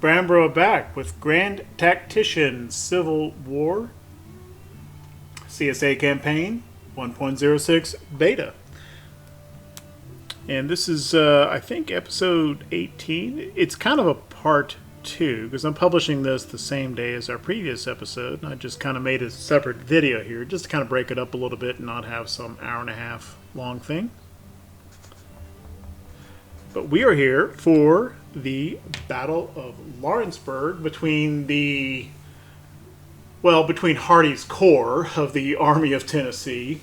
Brambro back with Grand Tactician Civil War CSA campaign 1.06 beta. And this is, I think, episode 18. It's kind of a part 2 because I'm publishing this the same day as our previous episode. And I just kind of made a separate video here just to kind of break it up a little bit and not have some hour and a half long thing. But we are here for the Battle of Lawrenceburg between Hardee's Corps of the Army of Tennessee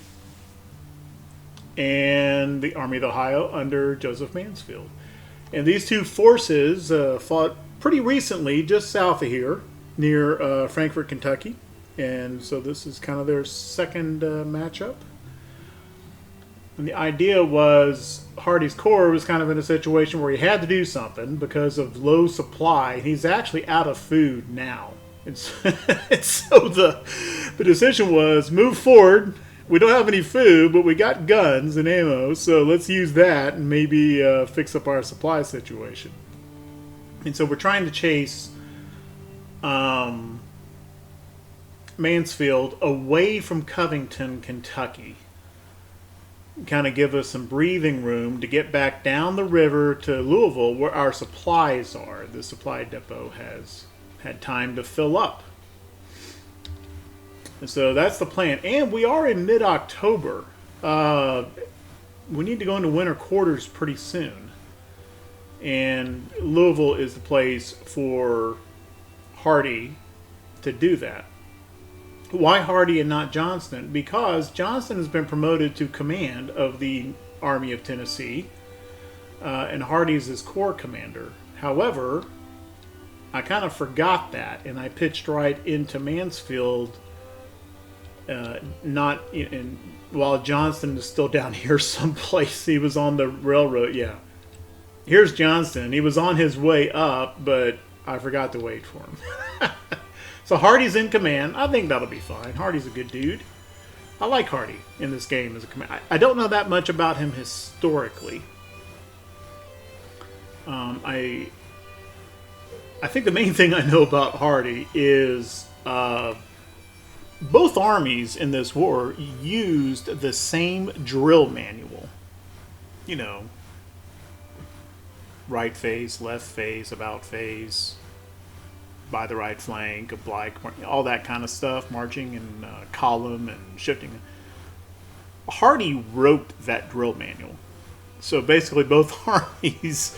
and the Army of Ohio under Joseph Mansfield. And these two forces fought pretty recently just south of here near Frankfort, Kentucky. And so this is kind of their second matchup. And the idea was Hardee's Corps was kind of in a situation where he had to do something because of low supply. He's actually out of food now. And so the decision was move forward. We don't have any food, but we got guns and ammo, so let's use that and maybe fix up our supply situation. And so we're trying to chase Mansfield away from Covington, Kentucky. Kind of give us some breathing room to get back down the river to Louisville where our supplies are. The supply depot has had time to fill up. And so that's the plan. And we are in mid-October. We need to go into winter quarters pretty soon. And Louisville is the place for Hardee to do that. Why Hardee and not Johnston? Because Johnston has been promoted to command of the Army of Tennessee, and Hardee's his corps commander. However, I kind of forgot that, and I pitched right into Mansfield, while Johnston is still down here someplace. He was on the railroad, yeah. Here's Johnston. He was on his way up, but I forgot to wait for him. So Hardee's in command. I think that'll be fine. Hardee's a good dude. I like Hardee in this game as a command. I don't know that much about him historically. I think the main thing I know about Hardee is both armies in this war used the same drill manual. You know, right phase, left phase, about phase, by the right flank, oblique, all that kind of stuff, marching in column and shifting. Hardee wrote that drill manual. So basically both armies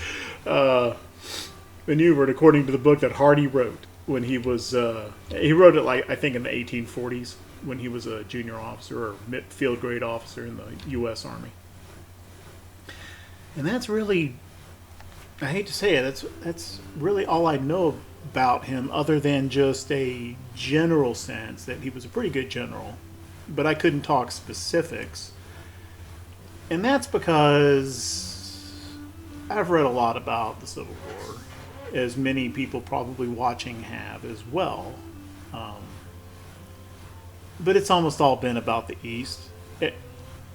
maneuvered according to the book that Hardee wrote when he was, he wrote it I think in the 1840s when he was a junior officer or field grade officer in the U.S. Army. And that's really, I hate to say it, that's really all I know about him other than just a general sense that he was a pretty good general, but I couldn't talk specifics. And that's because I've read a lot about the Civil War, as many people probably watching have as well. But it's almost all been about the East.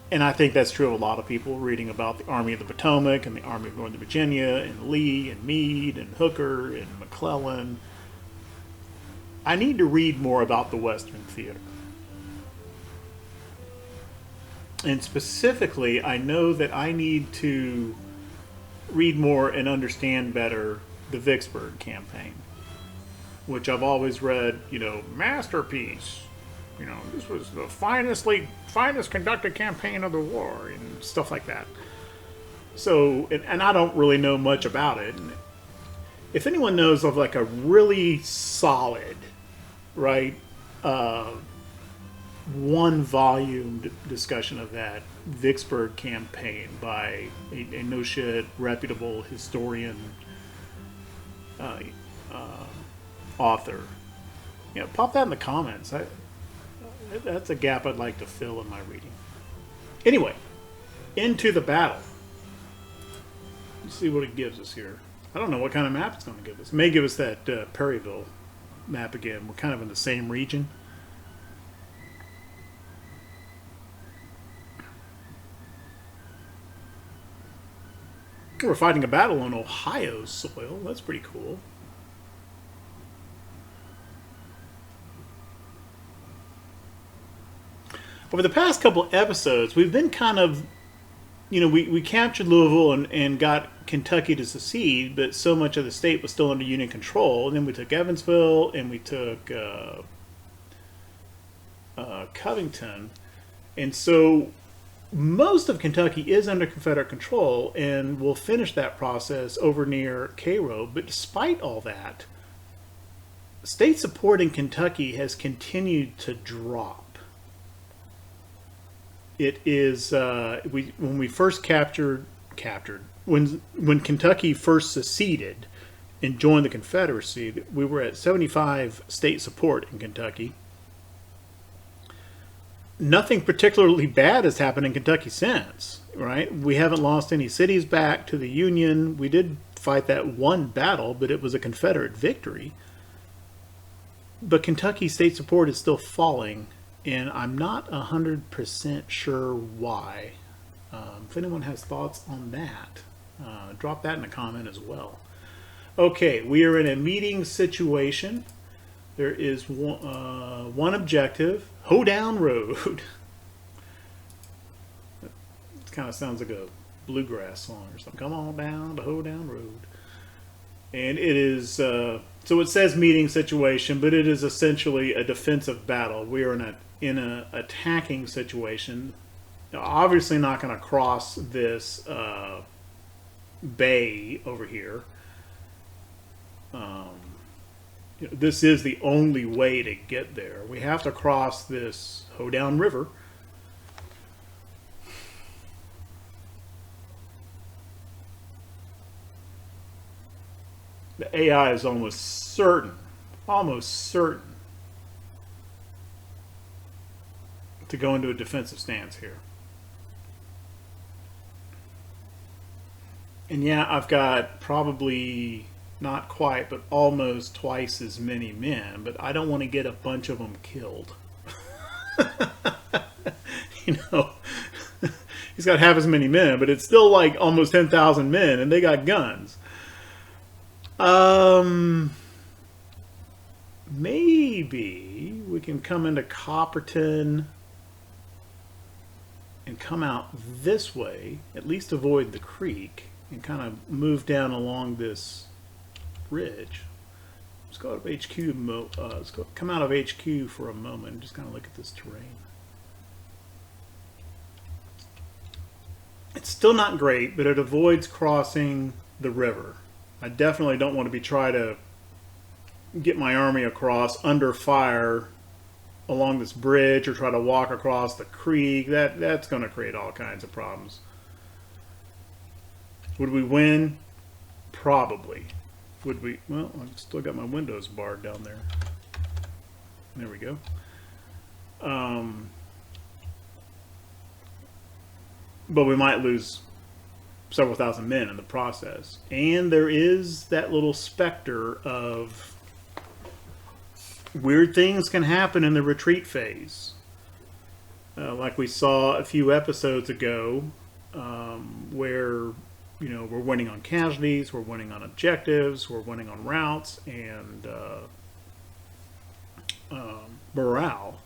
And I think that's true of a lot of people reading about the Army of the Potomac and the Army of Northern Virginia and Lee and Meade and Hooker and McClellan. I need to read more about the Western theater. And specifically, I know that I need to read more and understand better the Vicksburg campaign, which I've always read, masterpiece. This was the finest conducted campaign of the war and stuff like that. So, and I don't really know much about it. If anyone knows of like a really solid, right, one-volume discussion of that Vicksburg campaign by a no-shit, reputable historian, author, pop that in the comments. That's a gap I'd like to fill in my reading. Anyway, into the battle. Let's see what it gives us here. I don't know what kind of map it's going to give us. It may give us that Perryville map again. We're kind of in the same region. We're fighting a battle on Ohio soil. That's pretty cool. over the past couple episodes, we've been kind of, we captured Louisville and got Kentucky to secede, but so much of the state was still under Union control. And then we took Evansville and we took Covington. And so most of Kentucky is under Confederate control, and we'll finish that process over near Cairo. But despite all that, state support in Kentucky has continued to drop. It is when we first when Kentucky first seceded and joined the Confederacy, we were at 75 state support in Kentucky. Nothing particularly bad has happened in Kentucky since, right? We haven't lost any cities back to the Union. We did fight that one battle, but it was a Confederate victory. But Kentucky state support is still falling, and I'm not 100% sure why. If anyone has thoughts on that, drop that in a comment as well. Okay, we are in a meeting situation. There is one objective, Hoedown Road. It kind of sounds like a bluegrass song or something. Come on down the Hoedown Road. And it is, so it says meeting situation, but it is essentially a defensive battle. We are in an attacking situation. Obviously not going to cross this bay over here. This is the only way to get there. We have to cross this Hoedown River. The AI is almost certain to go into a defensive stance here. And yeah, I've got probably not quite, but almost twice as many men, but I don't want to get a bunch of them killed. He's got half as many men, but it's still like almost 10,000 men, and they got guns. Maybe we can come into Copperton and come out this way, at least avoid the creek, and kind of move down along this ridge. Let's go out of HQ. Let's come out of HQ for a moment and just kind of look at this terrain. It's still not great, but it avoids crossing the river. I definitely don't want to try to get my army across under fire along this bridge or try to walk across the creek. That's going to create all kinds of problems. Would we win? Probably. Would we? Well, I've still got my windows barred down there. There we go. But we might lose several thousand men in the process. And there is that little specter of weird things can happen in the retreat phase. Like we saw a few episodes ago, where we're winning on casualties, we're winning on objectives, we're winning on routes, and morale.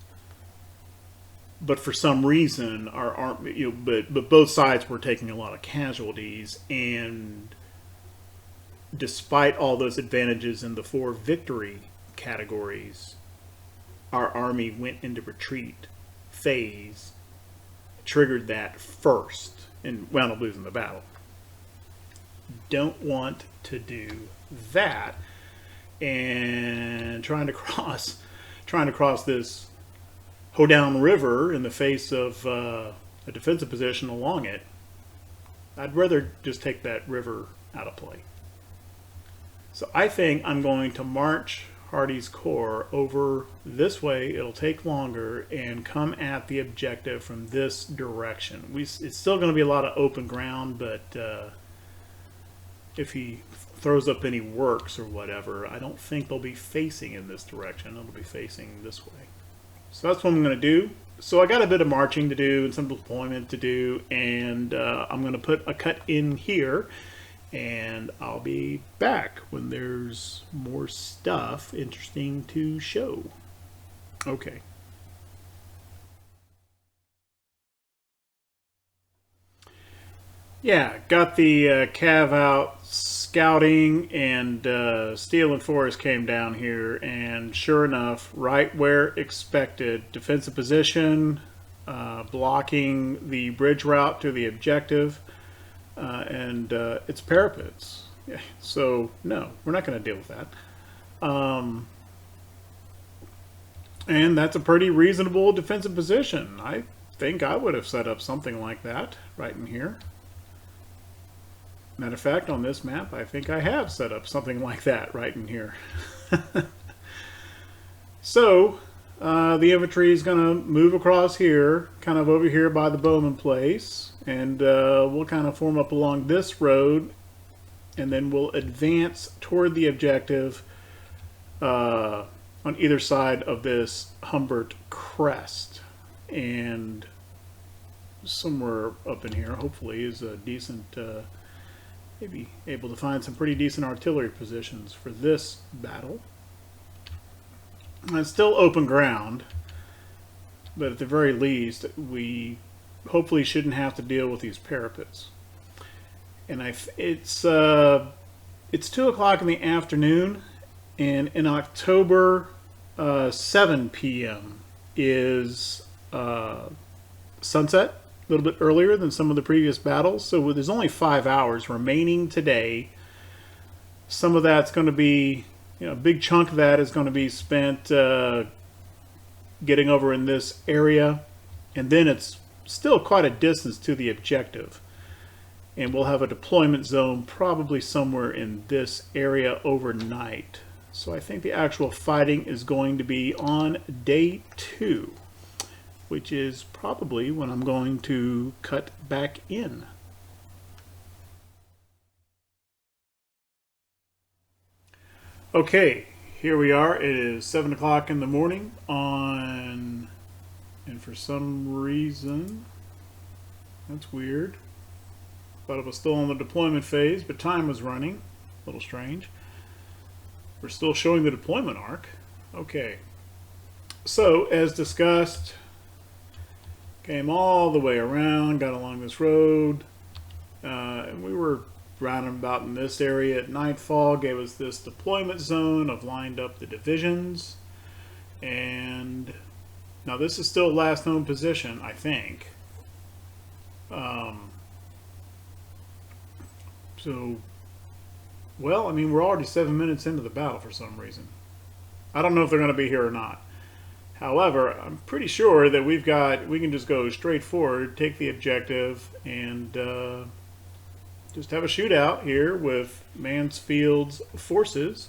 But for some reason, our army, but both sides were taking a lot of casualties, and despite all those advantages in the 4 victory categories, our army went into retreat phase, triggered that first, and wound up losing the battle. Don't want to do that, and trying to cross this Hoedown River in the face of a defensive position along it. I'd rather just take that river out of play. So I think I'm going to march Hardee's Corps over this way. It'll take longer, and come at the objective from this direction. It's still going to be a lot of open ground, but if he throws up any works or whatever, I don't think they'll be facing in this direction. They'll be facing this way. So that's what I'm going to do. So I got a bit of marching to do and some deployment to do, and I'm going to put a cut in here, and I'll be back when there's more stuff interesting to show. Okay. Yeah, got the Cav out scouting, and Steel and Forest came down here, and sure enough, right where expected, defensive position, blocking the bridge route to the objective, and it's parapets. Yeah, so no, we're not going to deal with that. And that's a pretty reasonable defensive position. I think I would have set up something like that right in here. Matter of fact, on this map, I think I have set up something like that right in here. So, the infantry is going to move across here, kind of over here by the Bowman place, and we'll kind of form up along this road, and then we'll advance toward the objective on either side of this Humbert crest. And somewhere up in here, hopefully, is a decent... maybe able to find some pretty decent artillery positions for this battle. And it's still open ground, but at the very least, we hopefully shouldn't have to deal with these parapets. And it's 2 o'clock in the afternoon, and in October, 7 p.m. is sunset. A little bit earlier than some of the previous battles, so there's only 5 hours remaining today. Some of that's going to be, a big chunk of that is going to be spent getting over in this area, and then it's still quite a distance to the objective. And we'll have a deployment zone probably somewhere in this area overnight. So I think the actual fighting is going to be on day 2. Which is probably when I'm going to cut back in. Okay, here we are. It is 7 o'clock in the morning and for some reason, that's weird. Thought it was still on the deployment phase, but time was running. A little strange. We're still showing the deployment arc. Okay. So, as discussed, came all the way around, got along this road, and we were round about in this area at nightfall, gave us this deployment zone of lined up the divisions. And now this is still last known position, I think. So, well, I mean, we're already 7 minutes into the battle for some reason. I don't know if they're going to be here or not. However, I'm pretty sure that we can just go straight forward, take the objective, and just have a shootout here with Mansfield's forces.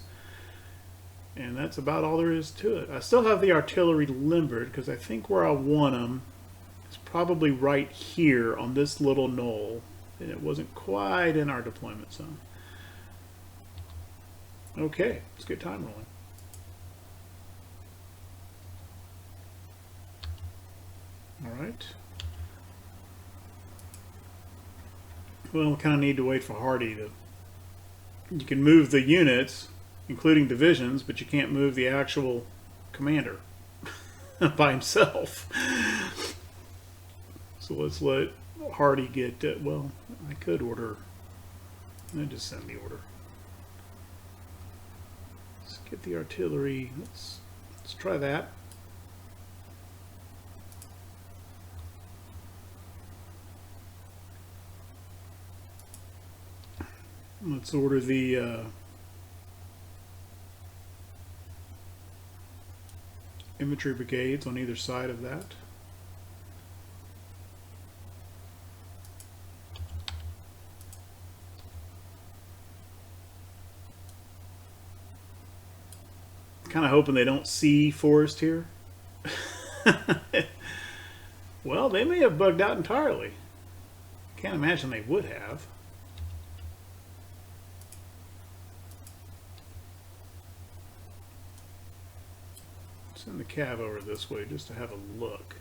And that's about all there is to it. I still have the artillery limbered because I think where I want them is probably right here on this little knoll. And it wasn't quite in our deployment zone. Okay, let's get time rolling. All right. Well, we kind of need to wait for Hardee to... You can move the units, including divisions, but you can't move the actual commander by himself. So let's let Hardee get... well, I could order... I'll just send the order. Let's get the artillery. Let's try that. Let's order the infantry brigades on either side of that. Kind of hoping they don't see Forest here. Well, they may have bugged out entirely. Can't imagine they would have. Send the cav over this way just to have a look.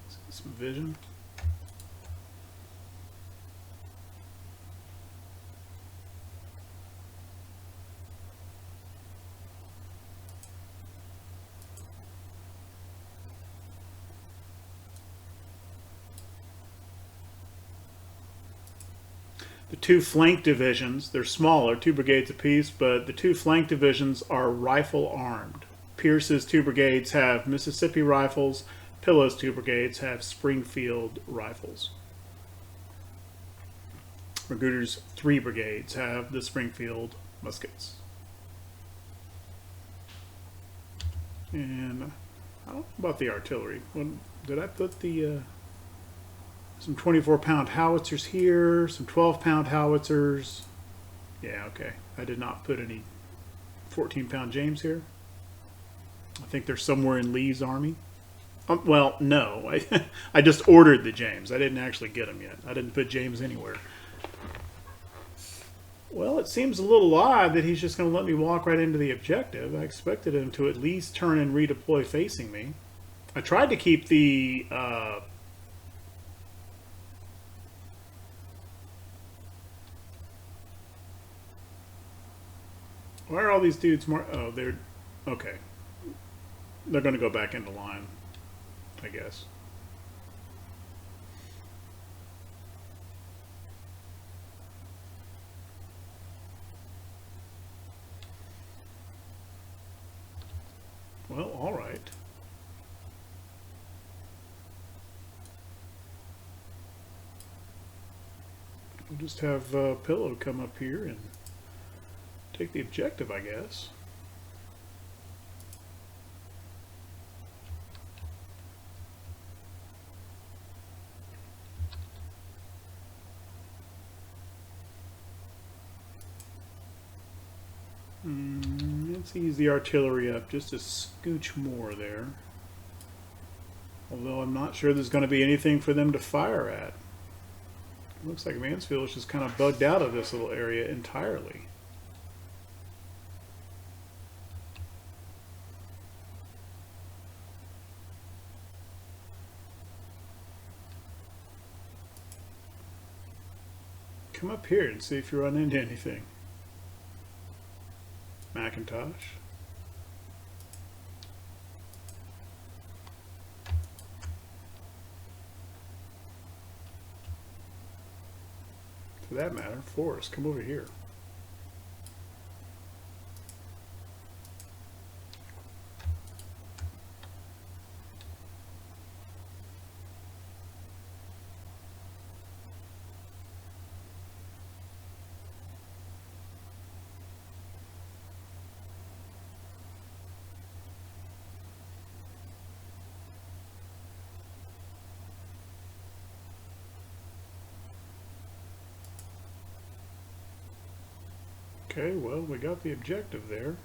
See some vision. The two flank divisions, they're smaller, 2 brigades apiece, but the two flank divisions are rifle armed. Pierce's 2 brigades have Mississippi rifles. Pillow's 2 brigades have Springfield rifles. Magruder's 3 brigades have the Springfield muskets. And I don't know about the artillery. Did I put the some 24-pound howitzers here, some 12-pound howitzers? Yeah, okay. I did not put any 14-pound James here. I think they're somewhere in Lee's army. Well, no. I just ordered the James. I didn't actually get them yet. I didn't put James anywhere. Well, it seems a little odd that he's just going to let me walk right into the objective. I expected him to at least turn and redeploy facing me. I tried to keep the... Why are all these dudes more... Oh, they're... Okay. They're going to go back into line, I guess. Well, all right. We'll just have Pillow come up here and take the objective, I guess. Let's ease the artillery up just a scooch more there. Although I'm not sure there's going to be anything for them to fire at. Looks like Mansfield is just kind of bugged out of this little area entirely. Come up here and see if you run into anything. Macintosh. For that matter, Forrest, come over here. Okay, well, we got the objective there.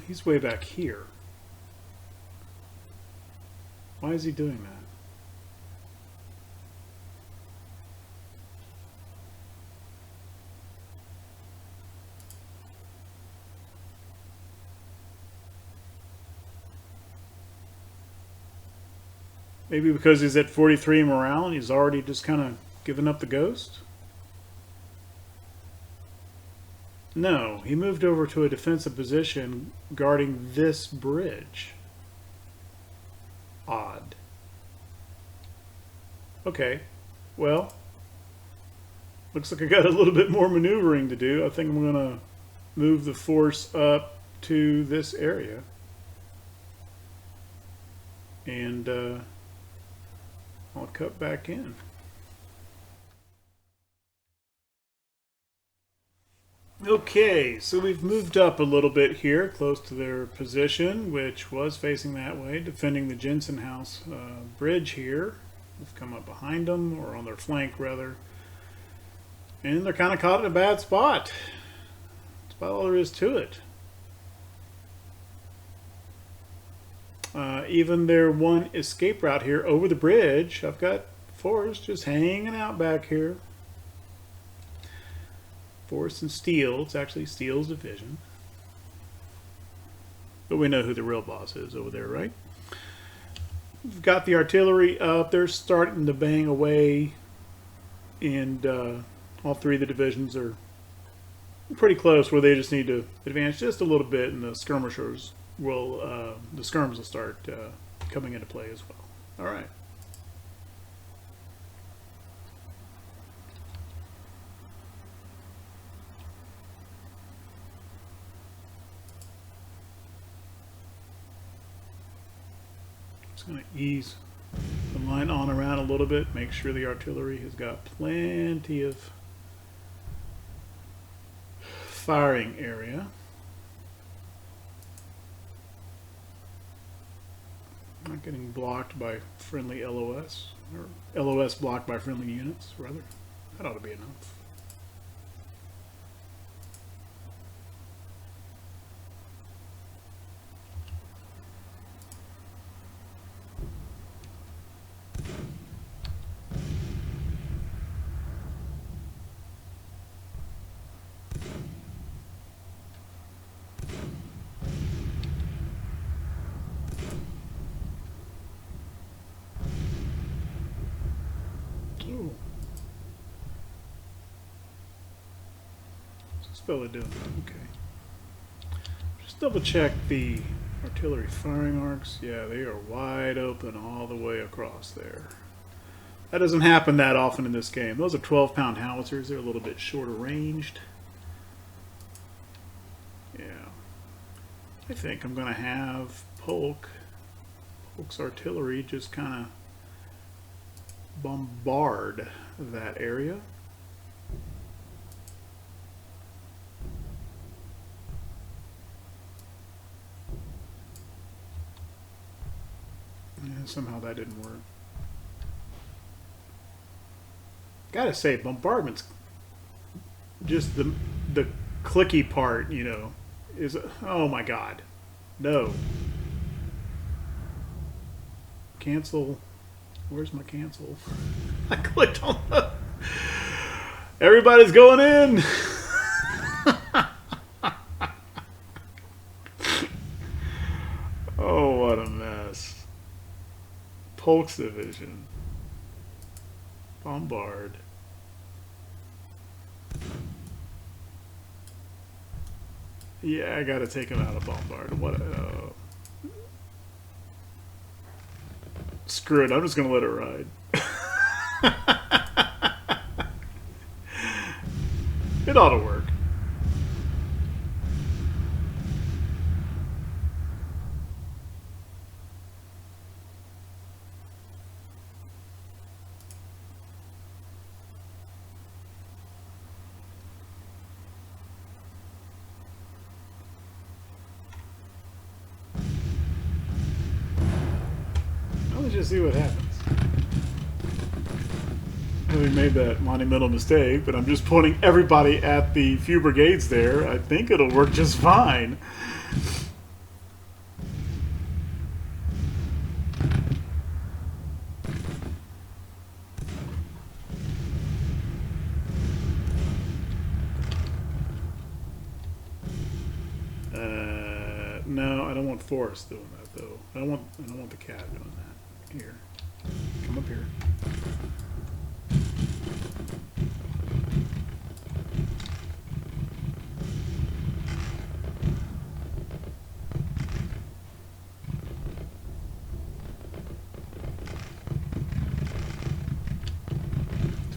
He's way back here. Why is he doing that? Maybe because he's at 43 morale and he's already just kind of given up the ghost? No, he moved over to a defensive position guarding this bridge. Odd. Okay, well, looks like I got a little bit more maneuvering to do. I think I'm going to move the force up to this area. And I'll cut back in. Okay, so we've moved up a little bit here, close to their position, which was facing that way, defending the Jensen House bridge here. We've come up behind them, or on their flank, rather. And they're kind of caught in a bad spot. That's about all there is to it. Even their one escape route here over the bridge, I've got Forrest just hanging out back here. Forrest and Steele, it's actually Steele's division. But we know who the real boss is over there, right? We've got the artillery up. They're starting to bang away. And all three of the divisions are pretty close where they just need to advance just a little bit. And the skirmishers will, the skirms will start coming into play as well. All right. Going to ease the line on around a little bit, make sure the artillery has got plenty of firing area. Not getting blocked by friendly LOS, or LOS blocked by friendly units, rather. That ought to be enough. Fella doing okay. Just double check the artillery firing arcs. Yeah, they are wide open all the way across there. That doesn't happen that often in this game. Those are 12-pound howitzers. They're a little bit shorter ranged. Yeah. I think I'm going to have Polk's artillery just kind of bombard that area. Somehow that didn't work. Gotta say, bombardment's just the clicky part, you know, is, oh my god. No. Cancel. Where's my cancel? I clicked on the... Everybody's going in! Oh, what a mess. Polk's division. Bombard. Yeah, I gotta take him out of bombard. What? Screw it. I'm just gonna let it ride. It ought to work. Just see what happens. Having made that monumental mistake, but I'm just pointing everybody at the few brigades there. I think it'll work just fine. No, I don't want Forrest doing that though. I don't want the cat doing that. Here. Come up here.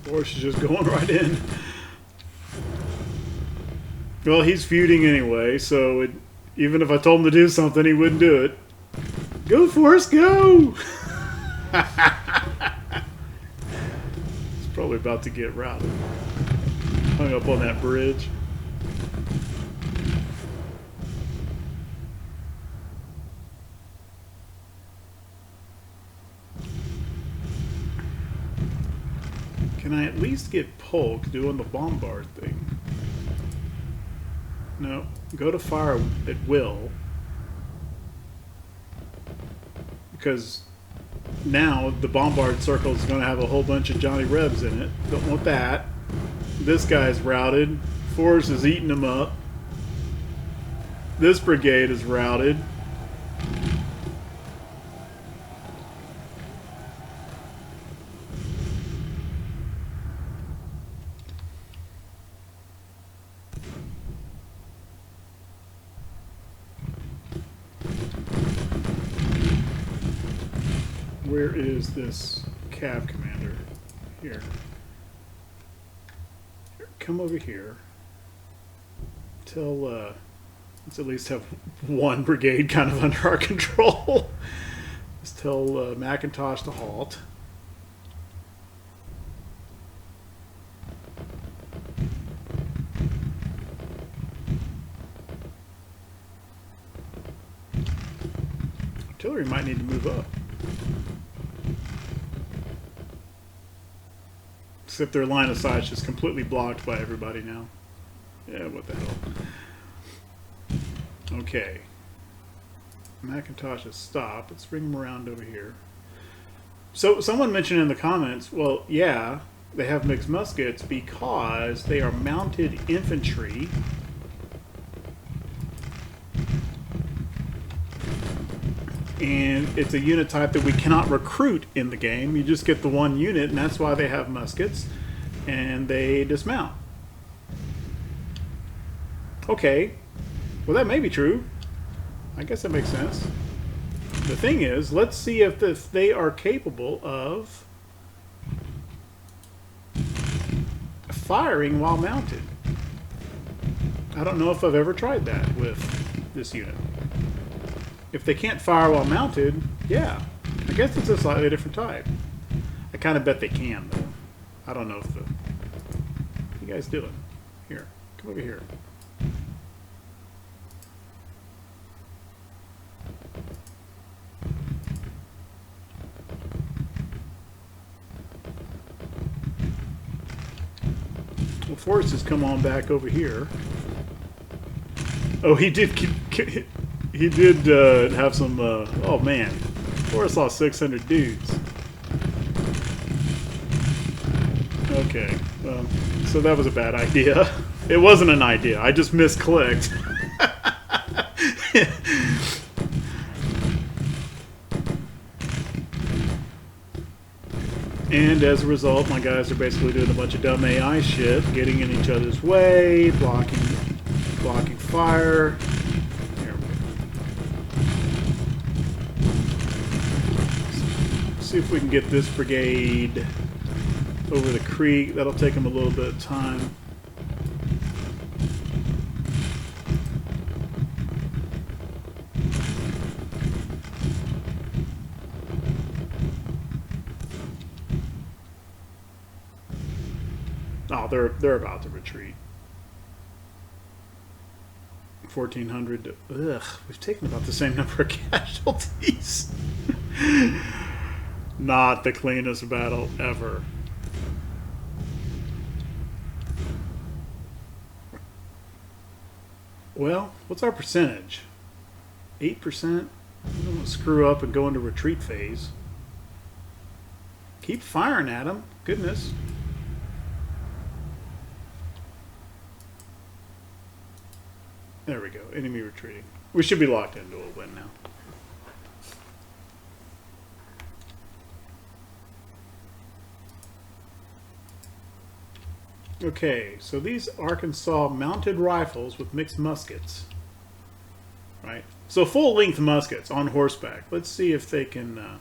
Force is just going right in. Well, he's feuding anyway, so even if I told him to do something, he wouldn't do it. Go, Forrest, go! It's probably about to get routed. Hung up on that bridge. Can I at least get Polk doing the bombard thing? No. Go to fire at will. Because now the bombard circle is going to have a whole bunch of Johnny Rebs in it. Don't want that. This guy's routed. Forrest is eating them up. This brigade is routed. where is this cab commander? Here. Come over here. Let's at least have one brigade kind of under our control. Let's tell McIntosh to halt. Artillery might need to move up. Except their line of sight is just completely blocked by everybody now. Yeah, what the hell. Okay. McIntosh has stopped. Let's bring him around over here. So someone mentioned in the comments, well, yeah, they have mixed muskets because they are mounted infantry. And it's a unit type that we cannot recruit in the game. You just get the one unit, and that's why they have muskets, and they dismount. Okay, well that may be true. I guess that makes sense. The thing is, let's see if they are capable of firing while mounted. I don't know if I've ever tried that with this unit. If they can't fire while mounted, yeah, I guess it's a slightly different type. I kind of bet they can, though. I don't know if what are you guys doing? Here, come over here. Well, Forrest has come on back over here. Oh, he did have some, oh man, Forrest lost 600 dudes. Okay, so that was a bad idea. It wasn't an idea, I just misclicked. And as a result, my guys are basically doing a bunch of dumb AI shit, getting in each other's way, blocking fire. There we go. See if we can get this brigade over the creek. That'll take them a little bit of time. Oh, they're about to retreat. 1,400. Ugh, we've taken about the same number of casualties. Not the cleanest battle ever. Well, what's our percentage? 8%? We don't want to screw up and go into retreat phase. Keep firing at them. Goodness. There we go. Enemy retreating. We should be locked into a win now. Okay, so these Arkansas mounted rifles with mixed muskets. Right? So full-length muskets on horseback. Let's see if they can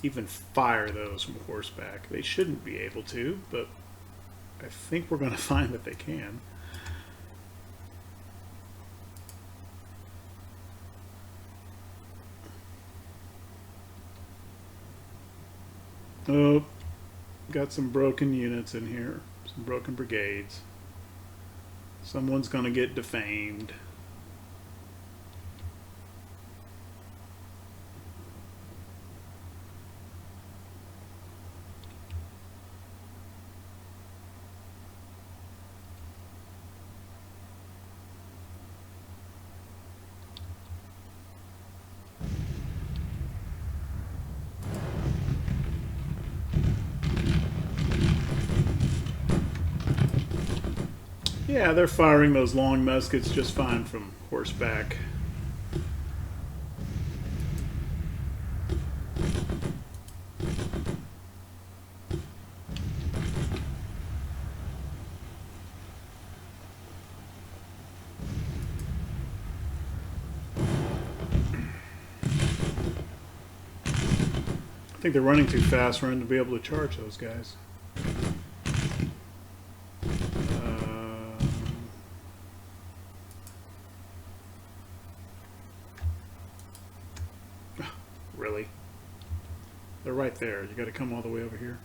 even fire those from horseback. They shouldn't be able to, but I think we're going to find that they can. Oh, got some broken units in here, some broken brigades. Someone's going to get defamed. Yeah, they're firing those long muskets just fine from horseback. I think they're running too fast for him to be able to charge those guys. Really? They're right there. You got to come all the way over here.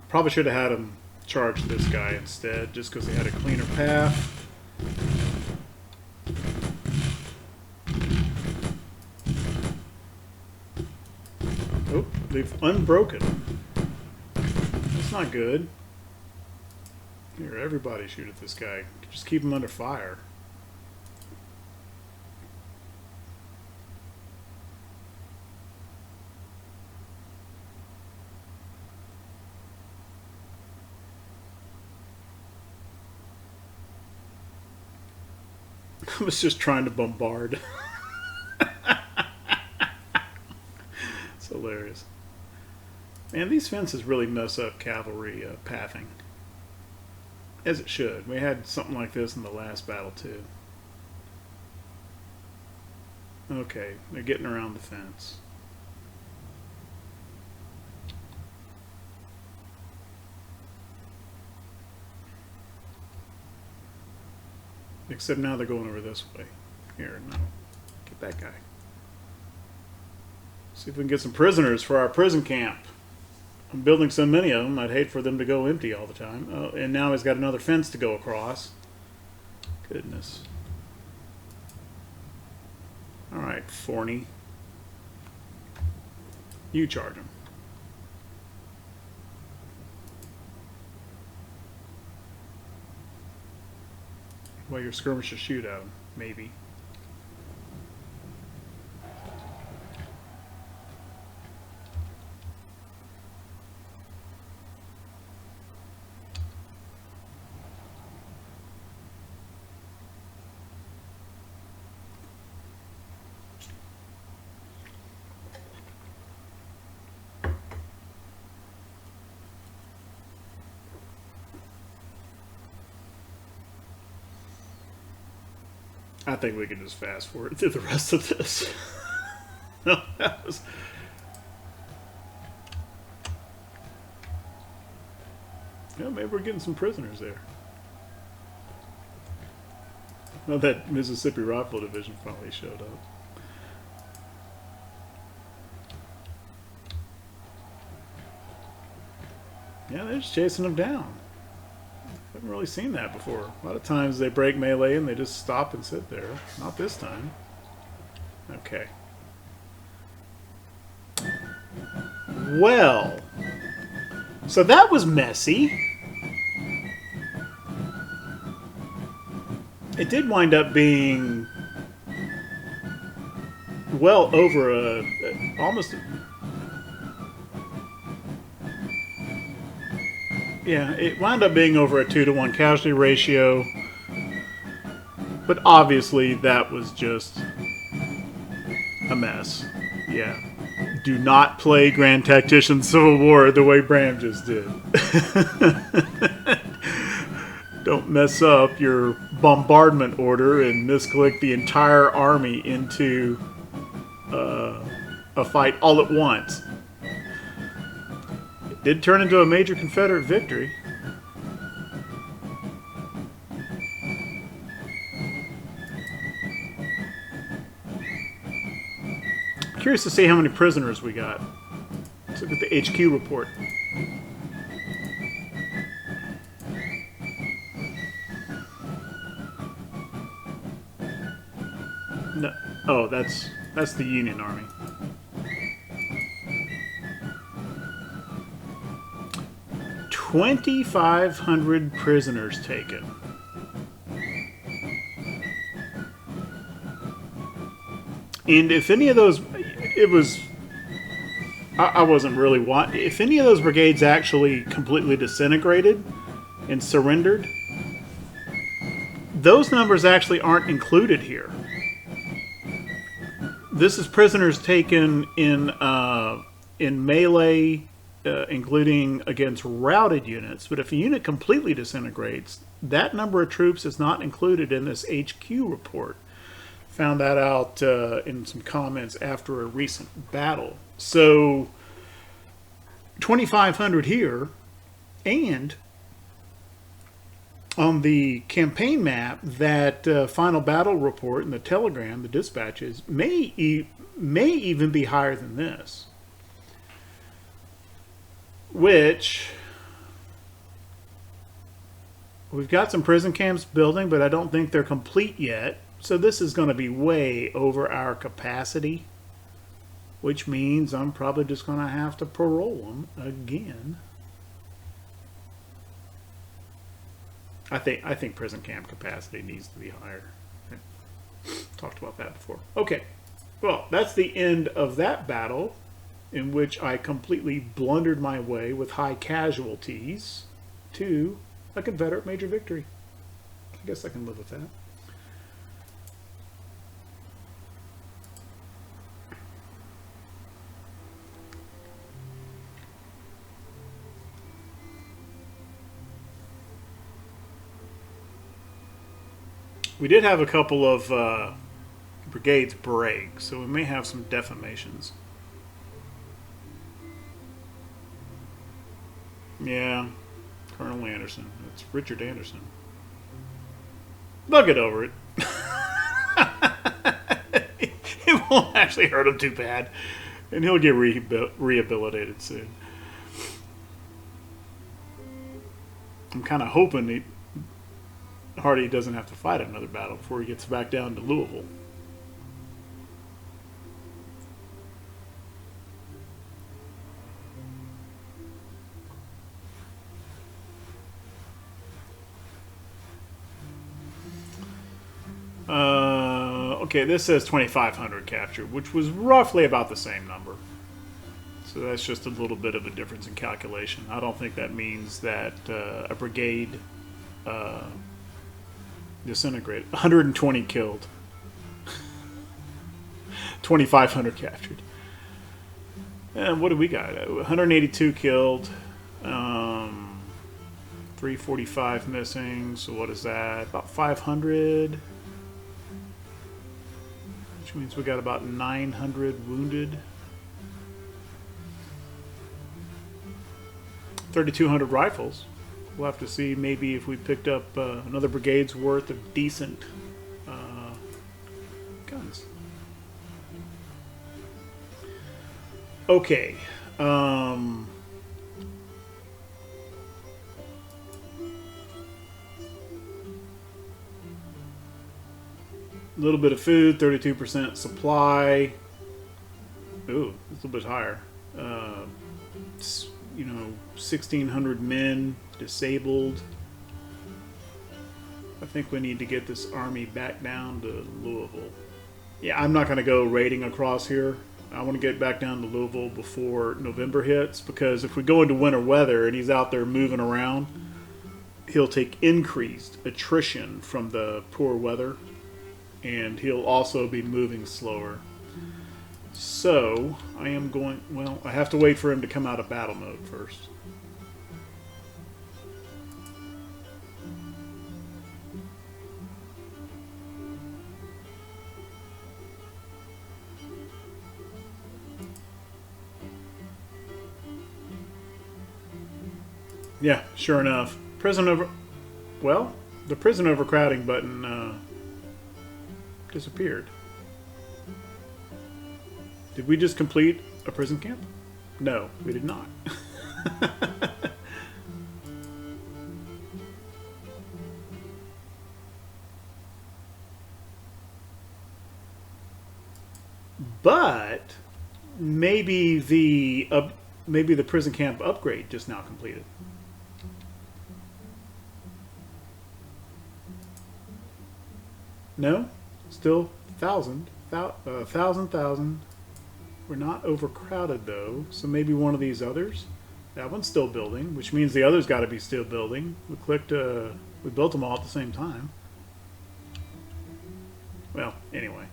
Probably should have had him charge this guy instead, just because he had a cleaner path. Oh, they've unbroken. That's not good. Here, everybody shoot at this guy. Just keep him under fire. I was just trying to bombard. It's hilarious. Man, these fences really mess up cavalry pathing. As it should. We had something like this in the last battle too. Okay, they're getting around the fence. Except now they're going over this way. Here, no. Get that guy. See if we can get some prisoners for our prison camp. I'm building so many of them, I'd hate for them to go empty all the time. Oh, and now he's got another fence to go across. Goodness. Alright, Forney. You charge him. Well, your skirmishers shoot at him, maybe. I think we can just fast forward through the rest of this. No, that was... Yeah, maybe we're getting some prisoners there. Well, that Mississippi Rifle Division finally showed up. Yeah, they're just chasing them down. I haven't really seen that before. A lot of times they break melee and they just stop and sit there. Not this time. Okay. Well, so that was messy. It did wind up being well over almost... Yeah, it wound up being over a 2-to-1 casualty ratio, but obviously that was just a mess. Yeah. Do not play Grand Tactician Civil War the way Bram just did. Don't mess up your bombardment order and misclick the entire army into a fight all at once. Did turn into a major Confederate victory. Curious to see how many prisoners we got. Let's look at the HQ report. No, oh, that's the Union Army. 2,500 prisoners taken. And if any of those, it was, I wasn't really if any of those brigades actually completely disintegrated and surrendered, those numbers actually aren't included here. This is prisoners taken in melee, including against routed units. But if a unit completely disintegrates, that number of troops is not included in this HQ report. Found that out in some comments after a recent battle. So 2,500 here, and on the campaign map, that final battle report in the telegram, the dispatches, may even be higher than this. Which, we've got some prison camps building, but I don't think they're complete yet. So this is going to be way over our capacity, which means I'm probably just going to have to parole them again. I think prison camp capacity needs to be higher. I've talked about that before. Okay, well, that's the end of that battle, in which I completely blundered my way with high casualties to a Confederate major victory. I guess I can live with that. We did have a couple of brigades break, so we may have some defamations. Yeah, Colonel Anderson. It's Richard Anderson. They'll get over it. It won't actually hurt him too bad, and he'll get rehabilitated soon. I'm kind of hoping Hardee doesn't have to fight another battle before he gets back down to Louisville. Okay, this says 2,500 captured, which was roughly about the same number. So that's just a little bit of a difference in calculation. I don't think that means that a brigade disintegrated. 120 killed. 2,500 captured. And what do we got? 182 killed. 345 missing. So what is that? About 500. Which means we got about 900 wounded. 3,200 rifles. We'll have to see maybe if we picked up another brigade's worth of decent guns. Okay. A little bit of food, 32% supply. Ooh, it's a little bit higher. 1,600 men disabled. I think we need to get this army back down to Louisville. Yeah, I'm not going to go raiding across here. I want to get back down to Louisville before November hits, because if we go into winter weather and he's out there moving around, he'll take increased attrition from the poor weather, and he'll also be moving slower. So I am going, well, I have to wait for him to come out of battle mode first. Yeah, sure enough. Well, the prison overcrowding button disappeared. Did we just complete a prison camp? No, we did not. But maybe the prison camp upgrade just now completed. No, still 1,000. We're not overcrowded though, so maybe one of these others. That one's still building, which means the other's got to be still building. We built them all at the same time. Well, anyway.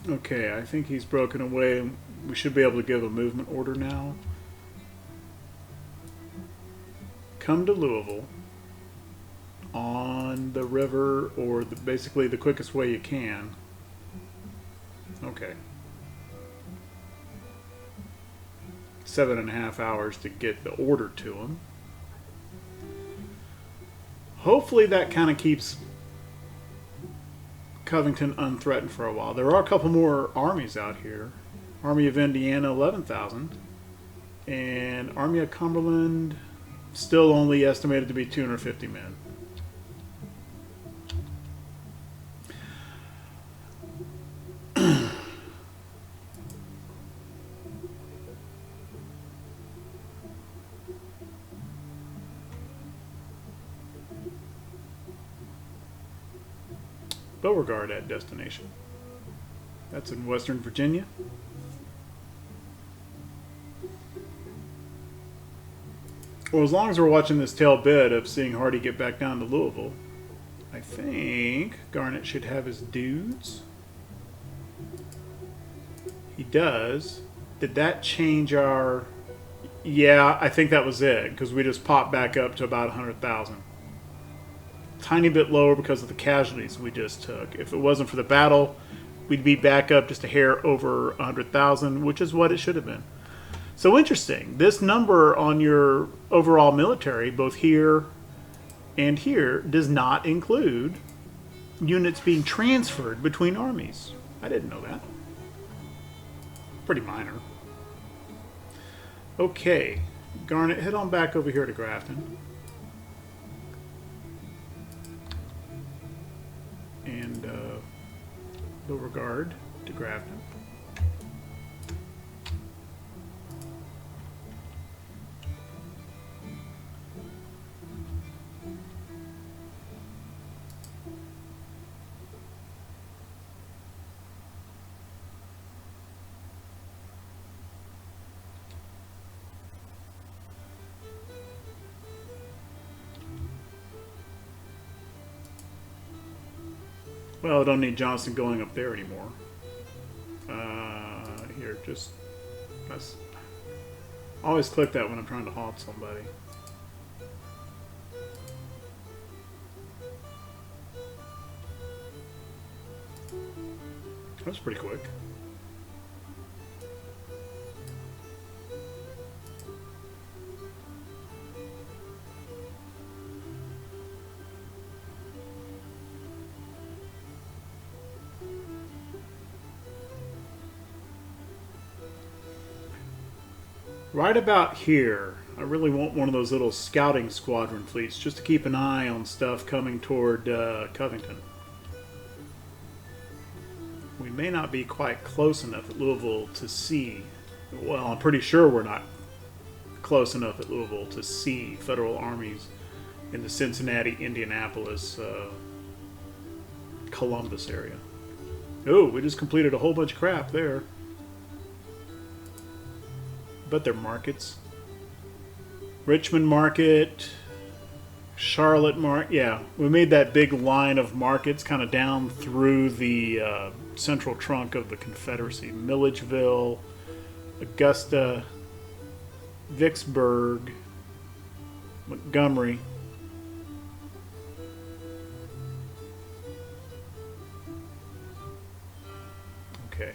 Okay, I think he's broken away. We should be able to give a movement order now. Come to Louisville on the river, or basically the quickest way you can. Okay. 7.5 hours to get the order to him. Hopefully that kind of keeps Covington unthreatened for a while. There are a couple more armies out here. Army of Indiana, 11,000. And Army of Cumberland, still only estimated to be 250 men. Beauregard at destination. That's in Western Virginia. Well, as long as we're watching this tail bit of seeing Hardee get back down to Louisville, I think Garnett should have his dudes. He does. Did that change our... Yeah, I think that was it, because we just popped back up to about 100,000. Tiny bit lower because of the casualties we just took. If it wasn't for the battle, we'd be back up just a hair over 100,000, which is what it should have been. So interesting. This number on your overall military, both here and here, does not include units being transferred between armies. I didn't know that. Pretty minor. Okay, Garnett, head on back over here to Grafton. And Beauregard to Grafton. Well, I don't need Johnson going up there anymore. Here, just... always click that when I'm trying to halt somebody. That's pretty quick. Right about here, I really want one of those little scouting squadron fleets just to keep an eye on stuff coming toward Covington. We may not be quite close enough at Louisville to see, well, I'm pretty sure we're not close enough at Louisville to see federal armies in the Cincinnati, Indianapolis, Columbus area. Oh, we just completed a whole bunch of crap there. But they're markets. Richmond Market, Charlotte Market. Yeah, we made that big line of markets kind of down through the central trunk of the Confederacy. Milledgeville, Augusta, Vicksburg, Montgomery. Okay.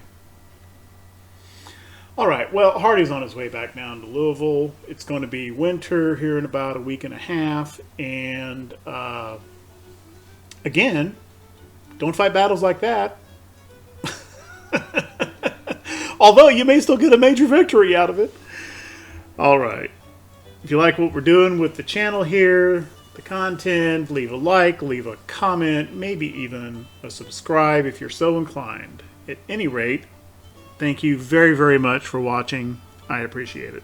All right, well, Hardee's on his way back down to Louisville. It's going to be winter here in about a week and a half. And, again, don't fight battles like that. Although you may still get a major victory out of it. All right. If you like what we're doing with the channel here, the content, leave a like, leave a comment, maybe even a subscribe if you're so inclined. At any rate, thank you very, very much for watching. I appreciate it.